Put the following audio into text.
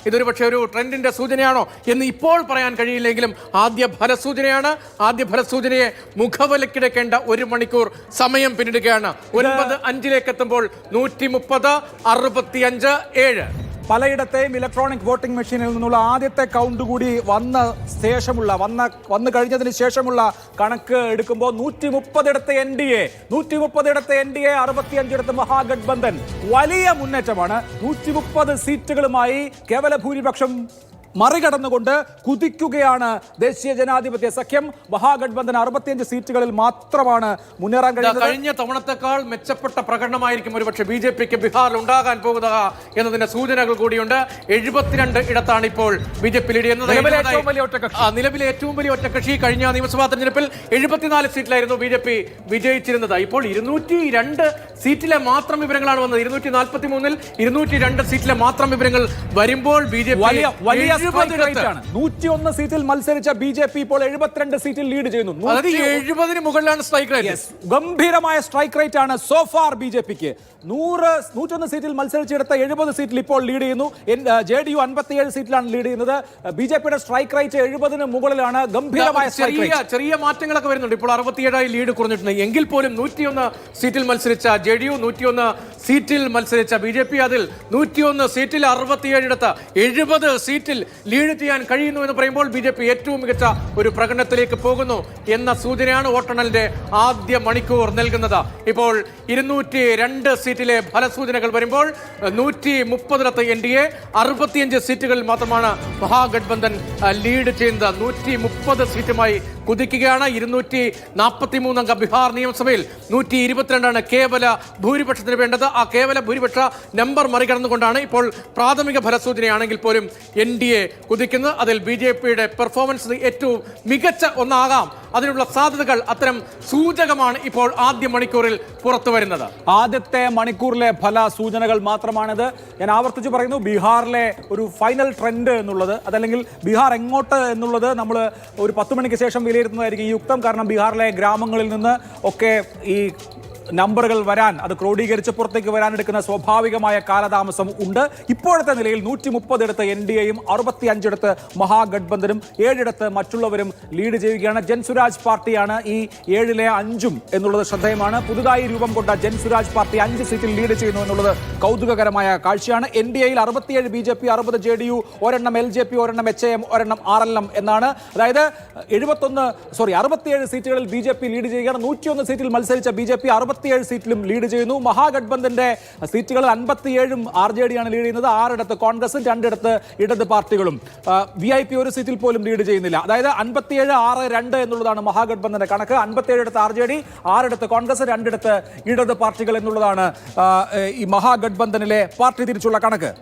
ഇതൊരു പക്ഷേ ഒരു ട്രെൻഡിന്റെ സൂചനയാണോ എന്ന് ഇപ്പോൾ പറയാൻ കഴിയില്ലെങ്കിലും ആദ്യ ഫലസൂചനയാണ്. ആദ്യ ഫലസൂചനയെ മുഖവിലക്കിടക്കേണ്ട 1 മണിക്കൂർ സമയം പിന്നിടുകയാണ്. 9:05 എത്തുമ്പോൾ 130, 65, 7. പലയിടത്തെയും ഇലക്ട്രോണിക് വോട്ടിംഗ് മെഷീനിൽ നിന്നുള്ള ആദ്യത്തെ കൗണ്ട് കൂടി വന്നു കഴിഞ്ഞതിന് ശേഷമുള്ള കണക്ക് എടുക്കുമ്പോൾ 130 ഇടത്ത് NDA, 65 ഇടത്ത് മഹാഗഠബന്ധൻ. വലിയ മുന്നേറ്റമാണ്. 130 സീറ്റുകളുമായി കേവല ഭൂരിപക്ഷം മറികടന്നുകൊണ്ട് കുതിക്കുകയാണ് ദേശീയ ജനാധിപത്യ സഖ്യം. മഹാഗഠബന്ധൻ 65 സീറ്റുകളിൽ മാത്രമാണ് മുന്നേറാൻ കഴിയുന്നത്. കഴിഞ്ഞ തവണത്തെക്കാൾ മെച്ചപ്പെട്ട പ്രകടനമായിരിക്കും ഒരുപക്ഷെ BJPക്ക് ബീഹാറിൽ ഉണ്ടാകാൻ പോകുക എന്നതിന്റെ സൂചനകൾ കൂടിയുണ്ട്. 72 ഇടത്താണ് ഇപ്പോൾ BJP ലീഡ് ചെയ്യുന്നത്. നിലവിലെ ഏറ്റവും വലിയ ഒറ്റകക്ഷി. കഴിഞ്ഞ നിയമസഭാ തെരഞ്ഞെടുപ്പിൽ 74 സീറ്റിലായിരുന്നു BJP വിജയിച്ചിരുന്നത്. ഇപ്പോൾ 202 സീറ്റിലെ മാത്രം വിവരങ്ങളാണ് വന്നത്. 243-ൽ 202 സീറ്റിലെ മാത്രം വിവരങ്ങൾ വരുമ്പോൾ BJP 101 സീറ്റിൽ മത്സരിച്ച BJP ഇപ്പോൾ 72 സീറ്റിൽ ലീഡ് ചെയ്യുന്നു. 70-ന് മുകളിലാണ് സ്ട്രൈക്ക് റേറ്റ്. ഗംഭീരമായ സ്ട്രൈക്ക് റേറ്റ് ആണ് സോഫാർ BJPക്ക്. 101 സീറ്റിൽ മത്സരിച്ചെടുത്ത 70 സീറ്റിൽ ഇപ്പോൾ ലീഡ് ചെയ്യുന്നു. JDU 57 സീറ്റിലാണ് ലീഡ് ചെയ്യുന്നത്. BJPയുടെ സ്ട്രൈക്ക് റേറ്റ് 70-ന് മുകളിലാണ്. ഗംഭീരമായ ചെറിയ മാറ്റങ്ങളൊക്കെ വരുന്നുണ്ട്. ഇപ്പോൾ 67 ലീഡ് കുറഞ്ഞിട്ടുണ്ട്. എങ്കിൽ പോലും 101 സീറ്റിൽ മത്സരിച്ച JDU, 101 സീറ്റിൽ മത്സരിച്ച BJP, അതിൽ 101 സീറ്റിൽ 67 ഇടത്ത് 70 സീറ്റിൽ ലീഡ് ചെയ്യാൻ കഴിയുന്നു എന്ന് പറയുമ്പോൾ BJP ഏറ്റവും മികച്ച ഒരു പ്രകടനത്തിലേക്ക് പോകുന്നു എന്ന സൂചനയാണ് വോട്ടെണ്ണലിന്റെ ആദ്യ മണിക്കൂർ നൽകുന്നത്. ഇപ്പോൾ 202 സീറ്റിലെ ഫലസൂചനകൾ വരുമ്പോൾ 130 NDA, 65 സീറ്റുകളിൽ മാത്രമാണ് മഹാഗഠബന്ധൻ ലീഡ് ചെയ്യുന്നത്. 130 സീറ്റുമായി കുതിക്കുകയാണ്. 243 അംഗ ബീഹാർ നിയമസഭയിൽ 122 കേവല ഭൂരിപക്ഷത്തിന് വേണ്ടത്. ആ കേവല ഭൂരിപക്ഷ നമ്പർ മറികടന്നുകൊണ്ടാണ് ഇപ്പോൾ പ്രാഥമിക ഫലസൂചനയാണെങ്കിൽ പോലും NDA കുതിക്കുന്നത്. അതിൽ BJPയുടെ പെർഫോമൻസ് ഏറ്റവും മികച്ച ഒന്നാകാം. അതിനുള്ള സാധ്യതകൾ അത്തരം സൂചകമാണ് ഇപ്പോൾ ആദ്യ മണിക്കൂറിൽ പുറത്തു വരുന്നത്. ആദ്യത്തെ മണിക്കൂറിലെ ഫല സൂചനകൾ മാത്രമാണിത്. ഞാൻ ആവർത്തിച്ച് പറയുന്നു, ബീഹാറിലെ ഒരു ഫൈനൽ ട്രെൻഡ് എന്നുള്ളത്, അതല്ലെങ്കിൽ ബീഹാർ എങ്ങോട്ട് എന്നുള്ളത് നമ്മൾ ഒരു 10 മണിക്ക് ശേഷം വിലയിരുത്തുന്നതായിരിക്കും യുക്തം. കാരണം ബീഹാറിലെ ഗ്രാമങ്ങളിൽ നിന്ന് ഒക്കെ ഈ നമ്പറുകൾ വരാൻ, അത് ക്രോഡീകരിച്ച് പുറത്തേക്ക് വരാനെടുക്കുന്ന സ്വാഭാവികമായ കാലതാമസം ഉണ്ട്. ഇപ്പോഴത്തെ നിലയിൽ 130 ഇടത്ത് NDAയും 65 ഇടത്ത് മഹാഗഠബന്ധനും 7 ഇടത്ത് മറ്റുള്ളവരും ലീഡ് ചെയ്യുകയാണ്. ജൻസുരാജ് പാർട്ടിയാണ് ഈ 7-ലെ 5 എന്നുള്ളത് ശ്രദ്ധേയമാണ്. പുതുതായി രൂപം കൊണ്ട ജൻസുരാജ് പാർട്ടി 5 സീറ്റിൽ ലീഡ് ചെയ്യുന്നു എന്നുള്ളത് കൗതുകകരമായ കാഴ്ചയാണ്. NDAയിൽ 67 BJP, 60 JDU, 1 LJP, 1 HAM, 1 RLM എന്നാണ്. അതായത് 67 സീറ്റുകളിൽ BJP ലീഡ് ചെയ്യുകയാണ്. 101 സീറ്റിൽ മത്സരിച്ച BJP 67 സീറ്റിലും ലീഡ് ചെയ്യുന്നു. മഹാഗഠബന്ധന്റെ സീറ്റുകൾ 57-ഉം RJD ആണ് ലീഡ് ചെയ്യുന്നത്. 6 ഇടത്ത് കോൺഗ്രസും 2 ഇടത്ത് ഇടത് പാർട്ടികളും. VIP 1 സീറ്റിൽ പോലും ലീഡ് ചെയ്യുന്നില്ല. അതായത് 57-6-2 എന്നുള്ളതാണ് മഹാഗഠബന്ധന്റെ കണക്ക്. 57 ഇടത്ത് RJD, 6 ഇടത്ത് കോൺഗ്രസ്, 2 ഇടത്ത് ഇടത് പാർട്ടികൾ എന്നുള്ളതാണ് ഈ മഹാഗഠബന്ധനിലെ പാർട്ടി തിരിച്ചുള്ള കണക്ക്.